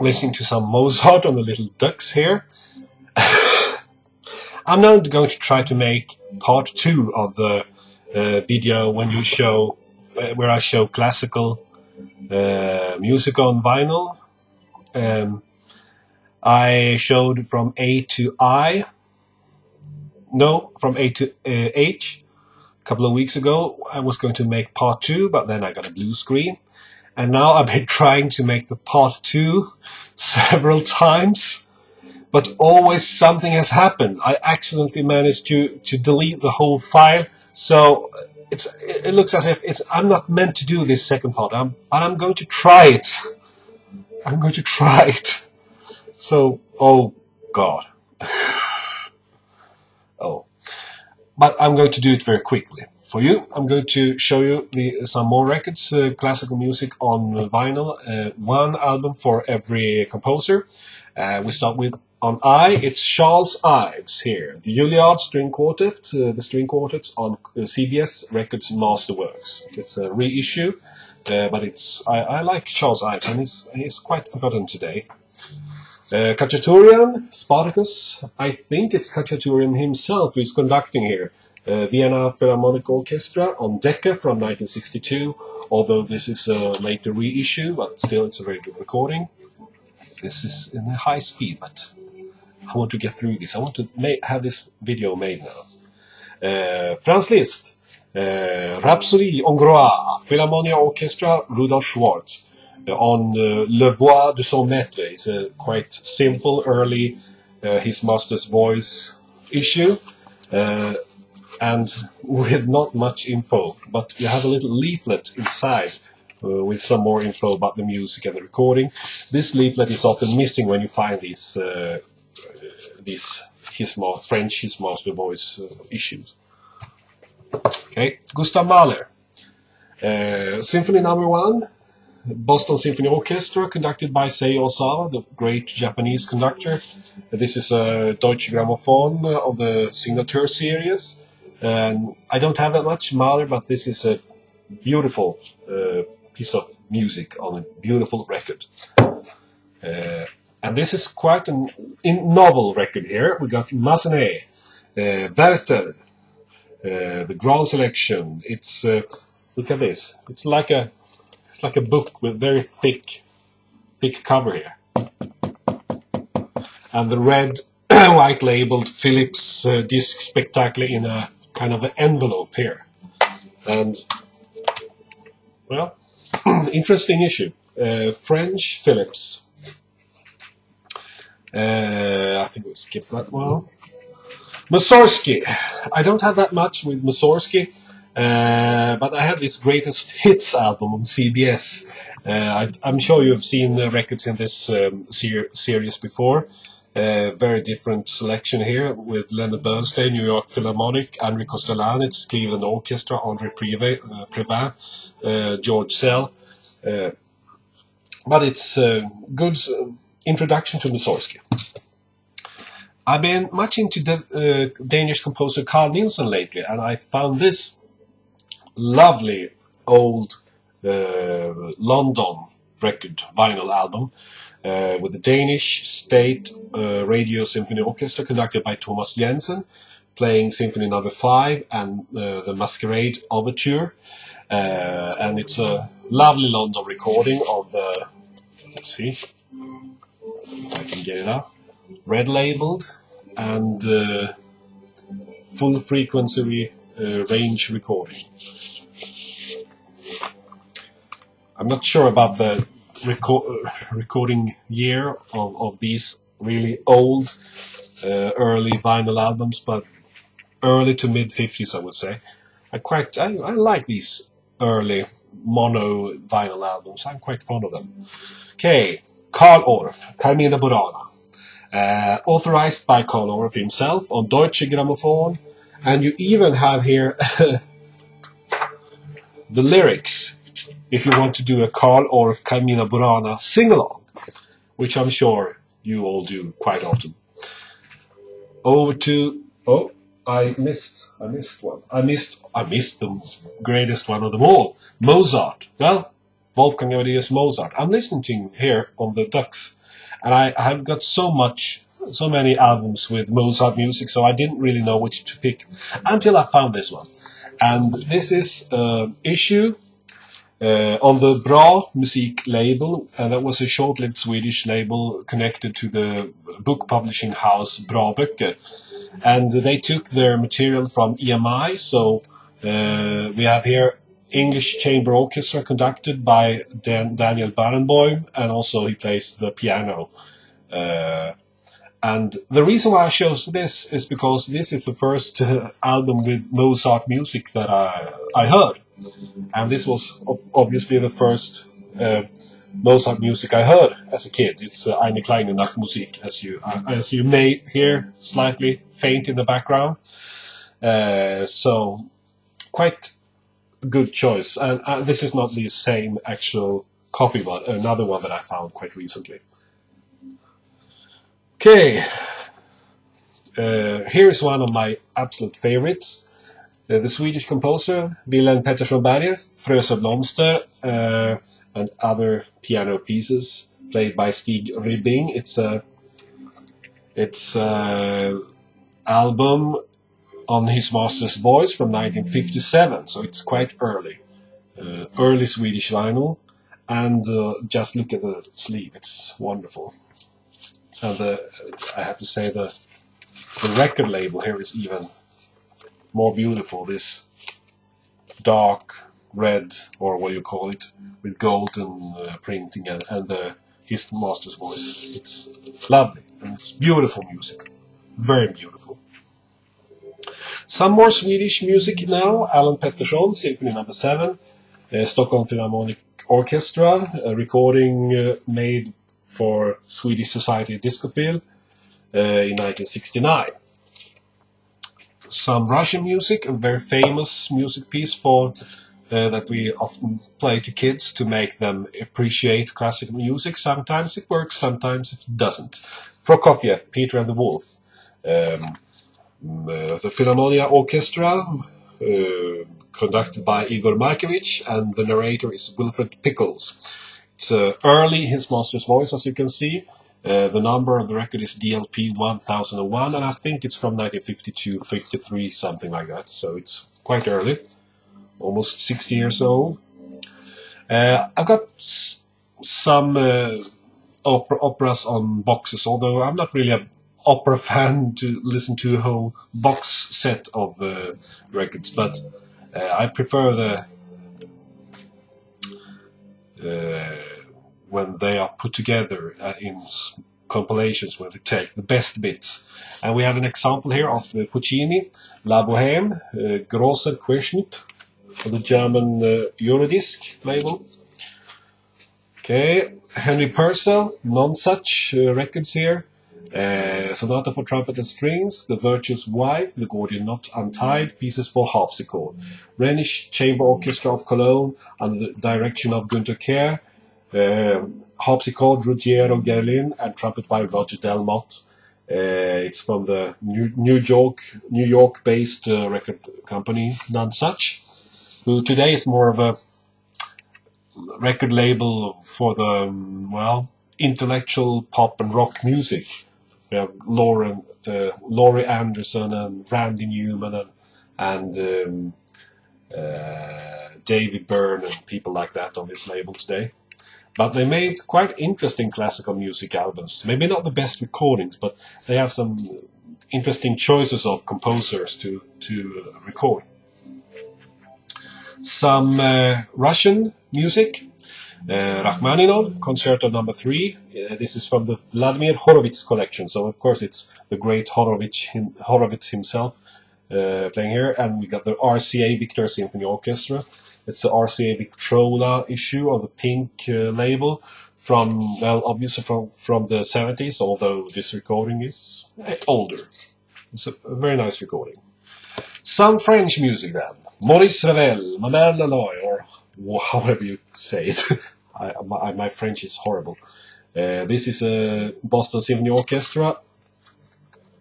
listening to some Mozart on the little ducks here. I'm now going to try to make part 2 of the video when you show where I show classical music on vinyl. I showed from A to I. No, from A to H. A couple of weeks ago I was going to make part 2, but then I got a blue screen. And now I've been trying to make the part 2 several times, but always something has happened. I accidentally managed to delete the whole file, so it looks as if I'm not meant to do this second part. But I'm going to try it. I'm going to try it. So, oh God. Oh. But I'm going to do it very quickly. For you, I'm going to show you some more records, classical music on vinyl, one album for every composer. We start with, on I, it's Charles Ives here, the Juilliard String Quartet, the string quartets on CBS Records Masterworks. It's a reissue, but I like Charles Ives, and he's quite forgotten today. Khachaturian, Spartacus, I think it's Khachaturian himself who's conducting here. Vienna Philharmonic Orchestra on Decca from 1962, although this is a later reissue, but still it's a very good recording. This is in a high speed, but I want to get through this. I want to have this video made now. Franz Liszt, Rhapsodie Hongroise, Philharmonia Orchestra, Rudolf Schwartz. On Le Voix de son Maître. It's a quite simple, early His Master's Voice issue, and with not much info, but you have a little leaflet inside with some more info about the music and the recording. This leaflet is often missing when you find these French His Master Voice issues. Okay, Gustav Mahler, Symphony No. 1. Boston Symphony Orchestra, conducted by Seiji Osawa, the great Japanese conductor. This is a Deutsche Grammophon of the Signature series. I don't have that much Mahler, but this is a beautiful piece of music on a beautiful record. And this is quite a novel record here. We got Massenet, Werther, the Grand Selection. It's look at this. It's like a book with very thick cover here. And the red white labeled Philips disc spectacular in a kind of an envelope here. And, well, interesting issue. French Philips. I think we'll skip that one. Mussorgsky. I don't have that much with Mussorgsky. But I have this Greatest Hits album on CBS. I'm sure you've seen records in this series before. Very different selection here with Leonard Bernstein, New York Philharmonic, Henri Kostelanetz, Cleveland Orchestra, André Previn, George Sell. But it's a good introduction to Mussorgsky. I've been much into the Danish composer Carl Nielsen lately, and I found this lovely old London record vinyl album with the Danish State Radio Symphony Orchestra conducted by Thomas Jensen, playing Symphony No. 5 and the Masquerade Overture. And it's a lovely London recording of the, let's see if I can get it up, red labeled and full frequency range recording. I'm not sure about the recording year of these really old early vinyl albums, but early to mid 50s I would say. I like these early mono vinyl albums. I'm quite fond of them. Okay, Carl Orff, Carmina Burana, authorized by Carl Orff himself on Deutsche Grammophon. And you even have here the lyrics if you want to do a Carl Orff Carmina Burana sing-along, which I'm sure you all do quite often. Over to, oh, I missed one. I missed the greatest one of them all, Mozart. Well, Wolfgang Amadeus Mozart. I'm listening to him here on the Ducks. And I have got so many albums with Mozart music, so I didn't really know which to pick until I found this one. And this is issue on the Bra Musik label, and that was a short-lived Swedish label connected to the book publishing house Bra Böcker. And they took their material from EMI, so we have here English Chamber Orchestra conducted by Daniel Barenboim, and also he plays the piano. And the reason why I chose this is because this is the first album with Mozart music that I heard. And this was obviously the first Mozart music I heard as a kid. It's Eine kleine Nachtmusik, as you may hear slightly faint in the background. So quite good choice. And this is not the same actual copy, but another one that I found quite recently. Okay, here is one of my absolute favorites. The Swedish composer Wilhelm Pettersson Berger, Frösö Blomster, and other piano pieces played by Stig Ribbing. It's a album on his master's voice from 1957, so it's quite early. Early Swedish vinyl, and just look at the sleeve, it's wonderful. And I have to say the record label here is even more beautiful. This dark red, or what you call it, with golden printing and his master's voice. It's lovely, and it's beautiful music, very beautiful. Some more Swedish music now. Alan Pettersson, Symphony No. 7, Stockholm Philharmonic Orchestra, a recording made for Swedish Society Discophile in 1969. Some Russian music, a very famous music piece for that we often play to kids to make them appreciate classical music. Sometimes it works, sometimes it doesn't. Prokofiev, Peter and the Wolf. The Philharmonia Orchestra, conducted by Igor Markovich, and the narrator is Wilfred Pickles. It's early his master's voice, as you can see. The number of the record is DLP 1001, and I think it's from 1952, 53, something like that. So it's quite early, almost 60 years old. I've got some operas on boxes, although I'm not really an opera fan to listen to a whole box set of records, but I prefer the when they are put together in compilations, where they take the best bits. And we have an example here of Puccini, La Bohème, Großer Querschnitt, on the German Eurodisc label. Okay, Henry Purcell, non-such records here. Sonata for Trumpet and Strings, The Virtuous Wife, The Gordian Knot Untied, Pieces for Harpsichord. Rhenish Chamber Orchestra of Cologne, under the direction of Günther Kerr. Harpsichord, Ruggiero Gerlin, and trumpet by Roger Delmotte. It's from the New York-based record company Nonesuch, who today is more of a record label for the intellectual pop and rock music. We have Laurie Anderson and Randy Newman and David Byrne and people like that on this label today. But they made quite interesting classical music albums. Maybe not the best recordings, but they have some interesting choices of composers to record. Some Russian music. Rachmaninov, Concerto No. 3. This is from the Vladimir Horowitz collection. So, of course, it's the great Horowitz himself playing here. And we got the RCA Victor Symphony Orchestra. It's the RCA Victrola issue of the Pink label from, well, obviously from the 70s, although this recording is older. It's a very nice recording. Some French music then. Maurice Ravel, Ma Mère Laloy, or however you say it. My French is horrible. This is a Boston Symphony Orchestra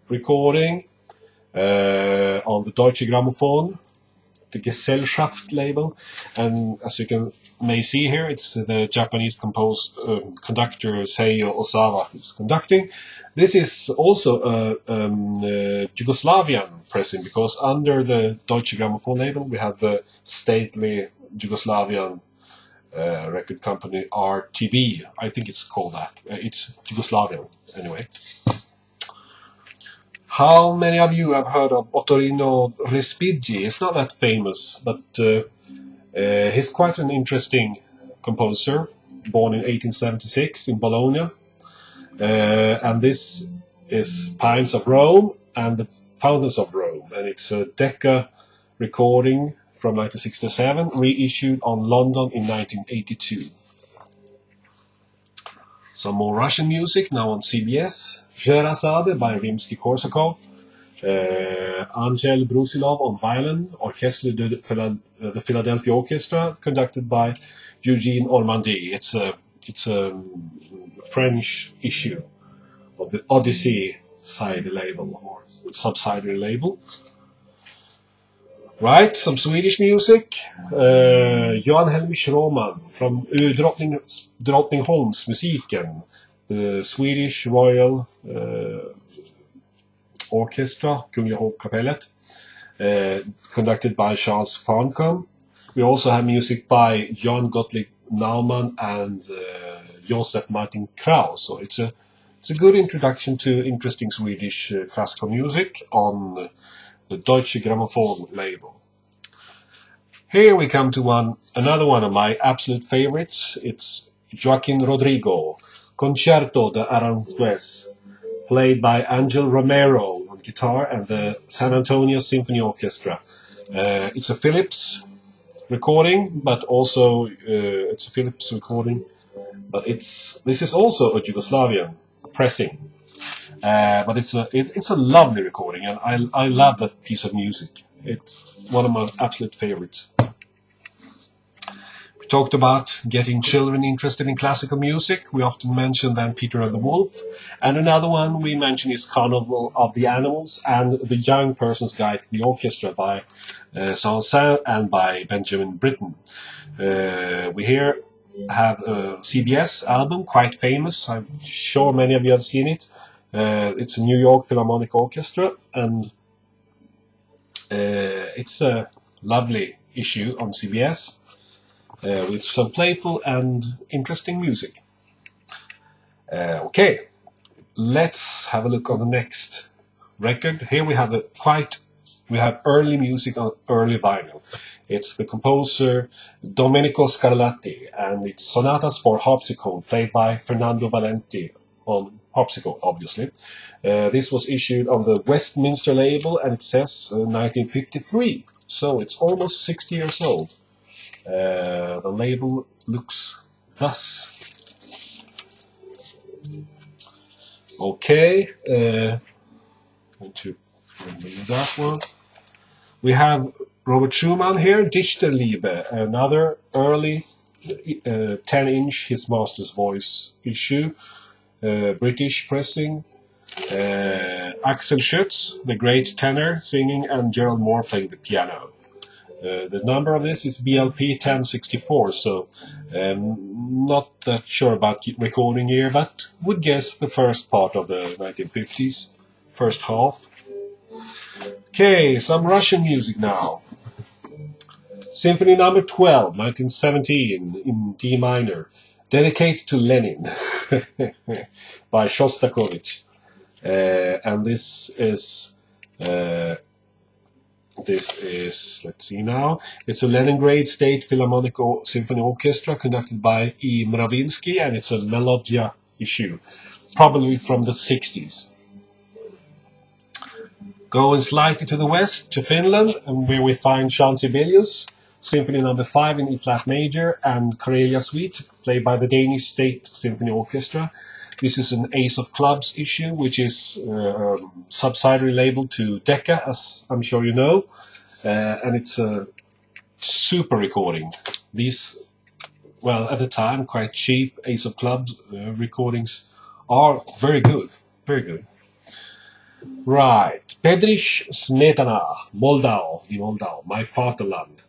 recording on the Deutsche Grammophon. the Gesellschaft label, and as you may see here, it's the Japanese conductor Seiyo Osawa who's conducting. This is also a Yugoslavian pressing, because under the Deutsche Grammophon label we have the stately Yugoslavian record company RTB. I think it's called that. It's Yugoslavian anyway. How many of you have heard of Ottorino Respighi? He's not that famous, but he's quite an interesting composer, born in 1876 in Bologna. And this is Pines of Rome and the Fountains of Rome. And it's a Decca recording from 1967, reissued on London in 1982. Some more Russian music now on CBS. Sherazade by Rimsky-Korsakov. Angel Brusilov on violin. Orchestra de the Philadelphia Orchestra, conducted by Eugene Ormandy. It's a French issue of the Odyssey side label or subsidiary label. Right, some Swedish music. Johan Helmich Roman from Drottningholmsmusiken, the Swedish Royal Orchestra, Kungliga Hovkapellet, conducted by Charles Farncombe. We also have music by Johann Gottlieb Naumann and Josef Martin Kraus. So it's a good introduction to interesting Swedish classical music on the Deutsche Grammophon label. Here we come to another one of my absolute favorites. It's Joaquin Rodrigo, Concerto de Aranjuez, played by Angel Romero on guitar and the San Antonio Symphony Orchestra. It's a Philips recording, but also this is also a Yugoslavian pressing. But it's a lovely recording, and I love that piece of music. It's one of my absolute favorites. We talked about getting children interested in classical music. We often mention then Peter and the Wolf, and another one we mention is Carnival of the Animals and The Young Person's Guide to the Orchestra by Saint-Saëns and by Benjamin Britten. We here have a CBS album, quite famous. I'm sure many of you have seen it. It's a New York Philharmonic Orchestra, and it's a lovely issue on CBS with some playful and interesting music. Okay, let's have a look on the next record. Here we have early music on early vinyl. It's the composer Domenico Scarlatti, and it's sonatas for harpsichord, played by Fernando Valenti on harpsichord, obviously. This was issued on the Westminster label, and it says 1953, so it's almost 60 years old. The label looks thus. Okay, going to remove that one. We have Robert Schumann here, Dichterliebe, another early 10-inch His Master's Voice issue, British pressing. Axel Schütz, the great tenor, singing, and Gerald Moore playing the piano. The number of this is BLP 1064, so not that sure about recording year, but would guess the first part of the 1950s, first half. Okay, some Russian music now. Symphony number 12, 1917, in D minor, dedicated to Lenin, by Shostakovich. And this is, let's see now, it's a Leningrad State Philharmonic Symphony Orchestra conducted by E. Mravinsky, and it's a Melodia issue, probably from the 60s. Going slightly to the west, to Finland, and where we find Jean Sibelius, Symphony number 5 in E-flat major, and Karelia Suite, played by the Danish State Symphony Orchestra. This is an Ace of Clubs issue, which is subsidiary labeled to Decca, as I'm sure you know, and it's a super recording. These, well, at the time, quite cheap Ace of Clubs recordings are very good, very good. Right, Bedřich Smetana, Moldau, my fatherland.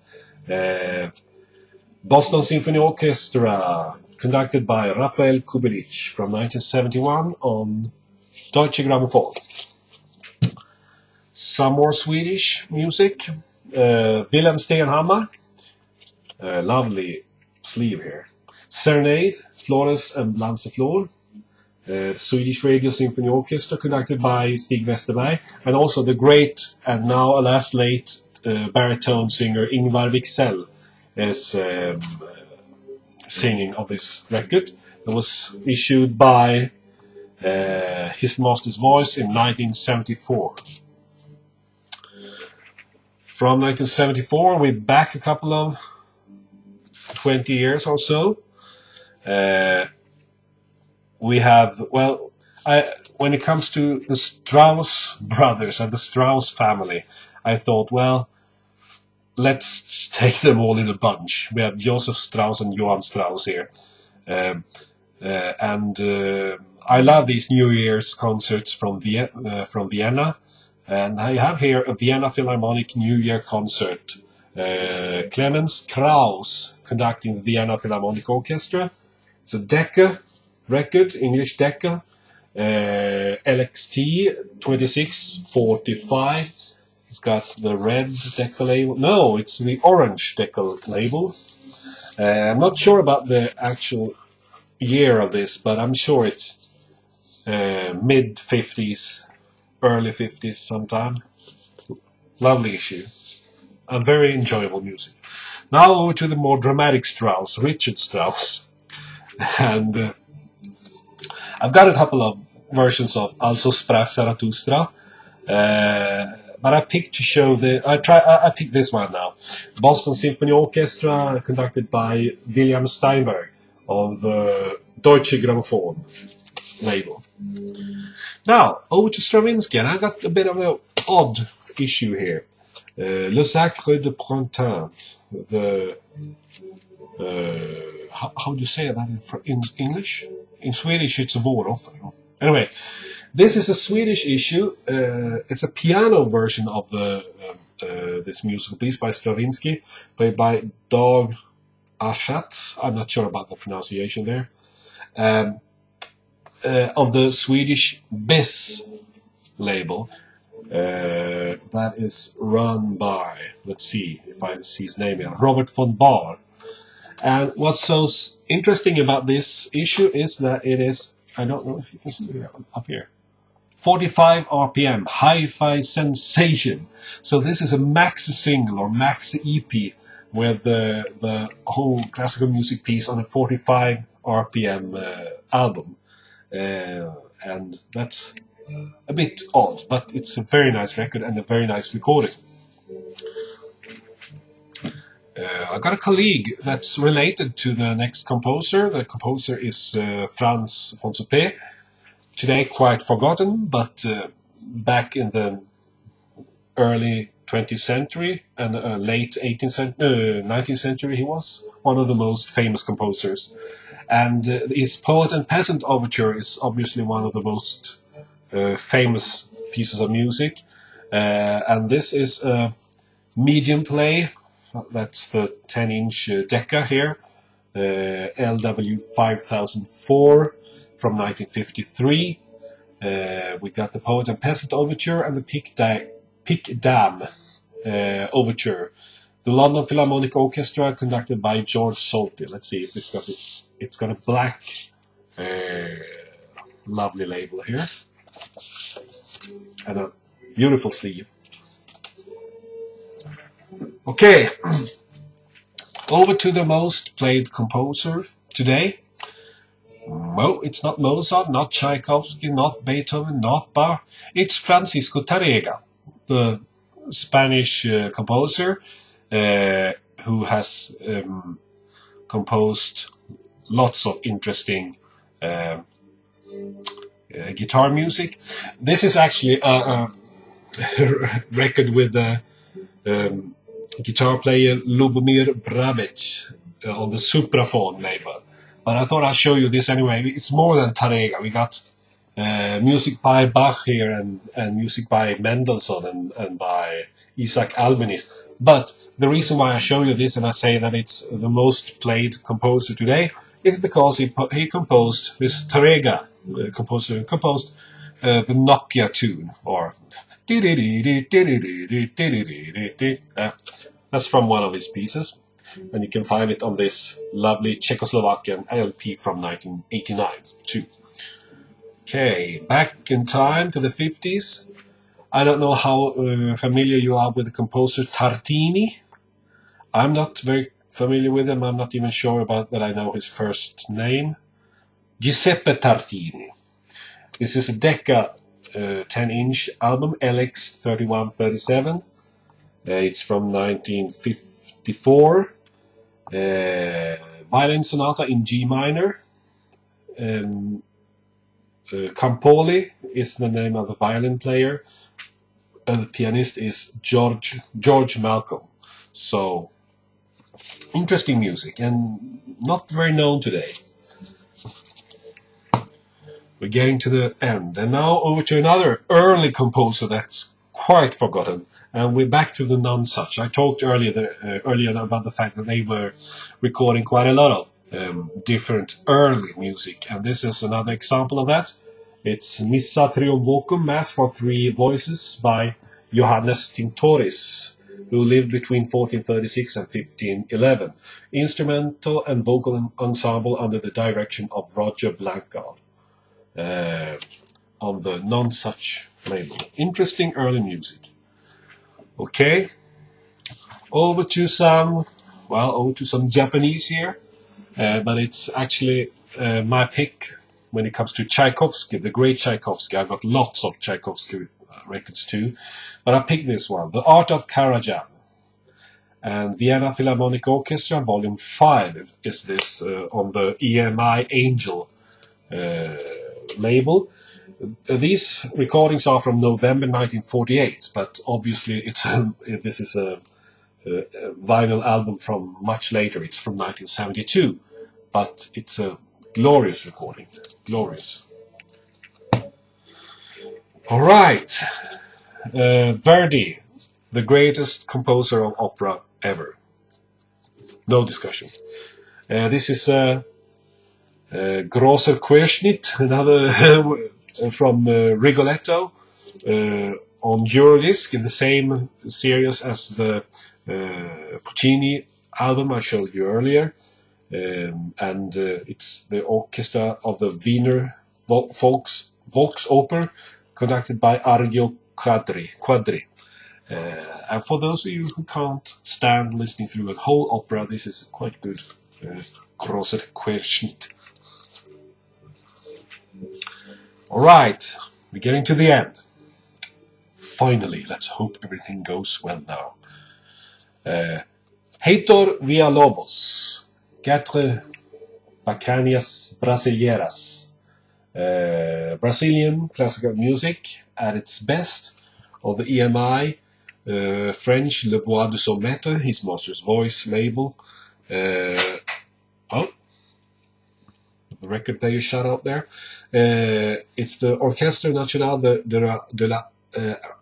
Boston Symphony Orchestra, conducted by Rafael Kubelik from 1971 on Deutsche Grammophon. Some more Swedish music. Wilhelm Stenhammar, lovely sleeve here. Serenade, Flores and Lanceflor. Swedish Radio Symphony Orchestra, conducted by Stig Westerberg, and also the great and now alas late baritone singer Ingvar Wiksell is singing on this record. It was issued by His Master's Voice in 1974. From 1974, we're back a couple of 20 years or so. We have, well, when it comes to the Strauss brothers and the Strauss family, I thought, well, let's take them all in a bunch. We have Joseph Strauss and Johann Strauss here. I love these New Year's concerts from Vienna. And I have here a Vienna Philharmonic New Year concert. Clemens Krauss conducting the Vienna Philharmonic Orchestra. It's a Decca record, English Decca, LXT 2645. It's got the red Decca label. No, it's the orange Decca label. I'm not sure about the actual year of this, but I'm sure it's mid-50s, early 50s sometime. Lovely issue. And very enjoyable music. Now over to the more dramatic Strauss, Richard Strauss. And I've got a couple of versions of Also sprach Zarathustra, but I picked to show I picked this one now. Boston Symphony Orchestra, conducted by William Steinberg of the Deutsche Grammophon label. Now over to Stravinsky, and I got a bit of an odd issue here. Le Sacre de Printemps. How do you say that in English? In Swedish, it's a våroffer. Anyway, this is a Swedish issue. It's a piano version of this musical piece by Stravinsky, played by Dag Aschatz. I'm not sure about the pronunciation there. Of the Swedish BIS label. That is run by, let's see if I see his name here, Robert von Bahr. And what's so interesting about this issue is that it is, I don't know if you can see it up here, 45 RPM, hi-fi sensation. So this is a maxi single or maxi EP with the whole classical music piece on a 45 RPM album. And that's a bit odd, but it's a very nice record and a very nice recording. I got a colleague that's related to the next composer. The composer is Franz von Suppé. Today quite forgotten, but back in the early 20th century and late 19th century, he was one of the most famous composers. And his Poet and Peasant Overture is obviously one of the most famous pieces of music. And this is a medium play. That's the 10-inch Decca here, LW 5004 from 1953. We got the Poet and Peasant Overture and the Pic Dam Overture. The London Philharmonic Orchestra, conducted by George Solti. Let's see if it's got a black, lovely label here, and a beautiful sleeve. Okay, over to the most played composer today. No, it's not Mozart, not Tchaikovsky, not Beethoven, not Bach. It's Francisco Tárrega, the Spanish composer who has composed lots of interesting guitar music. This is actually a record with guitar player Lubomir Brabec on the Supraphon label. But I thought I'd show you this anyway. It's more than Tárrega. We got music by Bach here and music by Mendelssohn and by Isaac Albeniz. But the reason why I show you this and I say that it's the most played composer today is because he composed this Tarrega composer composed the Nokia tune, or that's from one of his pieces, and you can find it on this lovely Czechoslovakian LP from 1989 too. Okay, back in time to the 50s. I don't know how familiar you are with the composer Tartini. I'm not very familiar with him. I'm not even sure about that I know his first name. Giuseppe Tartini. This is a Decca 10-inch album, LX 3137. It's from 1954. Violin sonata in G minor. Campoli is the name of the violin player. The pianist is George Malcolm. So, interesting music and not very known today. We're getting to the end. And now over to another early composer that's quite forgotten. And we're back to the Nonsuch. I talked earlier about the fact that they were recording quite a lot of different early music. And this is another example of that. It's Missa Triumvocum, Mass for Three Voices by Johannes Tintoris, who lived between 1436 and 1511. Instrumental and vocal ensemble under the direction of Roger Blancard. On the Nonsuch label. Interesting early music. Okay, over to some Japanese here, but it's actually my pick when it comes to Tchaikovsky, the great Tchaikovsky. I've got lots of Tchaikovsky records too, but I picked this one, The Art of Karajan. And Vienna Philharmonic Orchestra, Volume 5 is this on the EMI Angel label. These recordings are from November 1948, but obviously this is a vinyl album from much later. It's from 1972, but it's a glorious recording. Glorious. All right. Verdi, the greatest composer of opera ever. No discussion. This is Großer Querschnitt, another from Rigoletto, on Eurodisc in the same series as the Puccini album I showed you earlier. And it's the orchestra of the Wiener Volksoper, conducted by Argio Quadri. And for those of you who can't stand listening through a whole opera, this is quite good. Großer Querschnitt. Alright, we're getting to the end. Finally, let's hope everything goes well now. Heitor Villalobos, Quatre Bacanas Brasileiras. Brazilian classical music at its best, of the EMI, French Le Voix du Sommette, his master's voice label. The record player shut out there. It's the Orchestre Nationale de la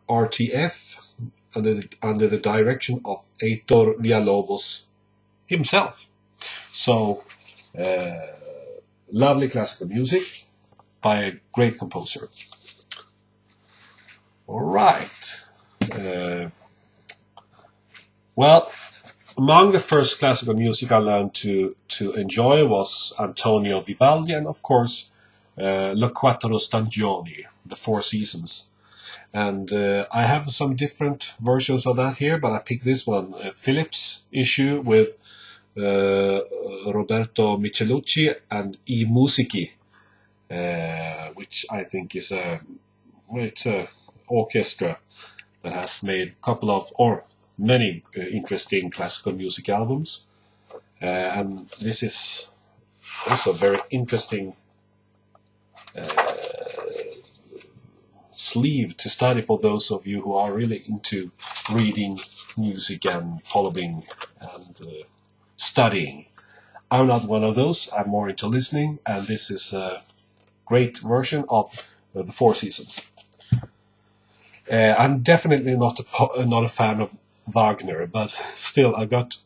RTF under the direction of Heitor Villalobos himself. So, lovely classical music by a great composer. All right. Well, among the first classical music I learned to enjoy was Antonio Vivaldi and, of course, Le Quattro Stagioni, the Four Seasons. And I have some different versions of that here, but I picked this one, Phillips issue with Roberto Michelucci and I Musici, which I think is it's a orchestra that has made a couple of, or many interesting classical music albums. And this is also a very interesting sleeve to study for those of you who are really into reading music and following and studying. I'm not one of those. I'm more into listening, and this is a great version of The Four Seasons. I'm definitely not a fan of Wagner, but still I got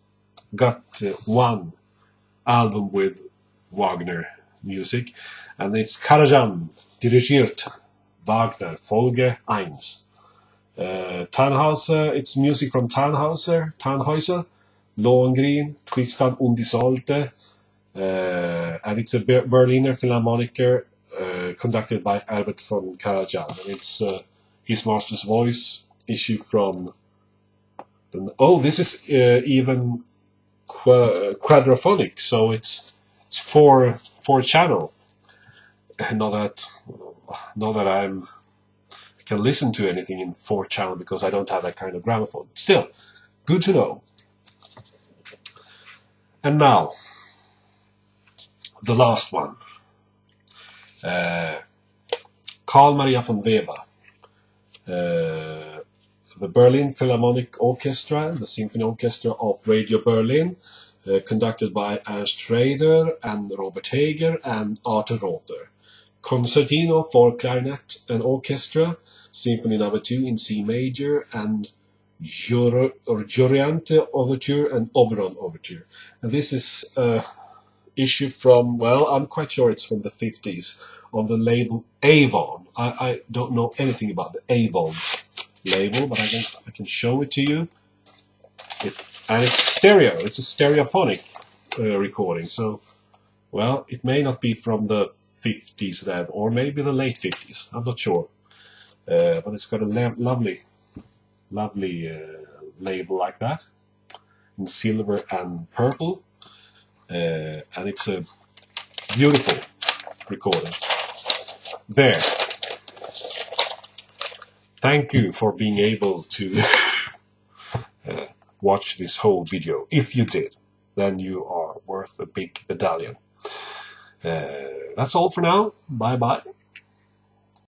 one album with Wagner music, and it's Karajan, dirigiert Wagner, Folge 1. Tannhäuser, it's music from Tannhäuser, Lohengrin, Tristan und Isolde, and it's a Berliner Philharmoniker conducted by Albert von Karajan. And it's his master's voice issue from... this is even quadraphonic, so it's four channel. Not that I can listen to anything in 4 channel because I don't have that kind of gramophone. Still, good to know. And now, the last one. Carl Maria von Weber. The Berlin Philharmonic Orchestra, the Symphony Orchestra of Radio Berlin, conducted by Ernst Schrader and Robert Hager and Arthur Rother. Concertino for Clarinet and Orchestra, Symphony No. 2 in C major, and Gioriante Overture and Oberon Overture. And this is issue from, well, I'm quite sure it's from the 50s, on the label Avon. I don't know anything about the Avon label, but I can show it to you. And it's stereo. It's a stereophonic recording. So, well, it may not be from the 50s then, or maybe the late 50s. I'm not sure. But it's got a lovely label like that, in silver and purple. And it's a beautiful recording. There. Thank you for being able to watch this whole video. If you did, then you are worth a big medallion. That's all for now. Bye bye.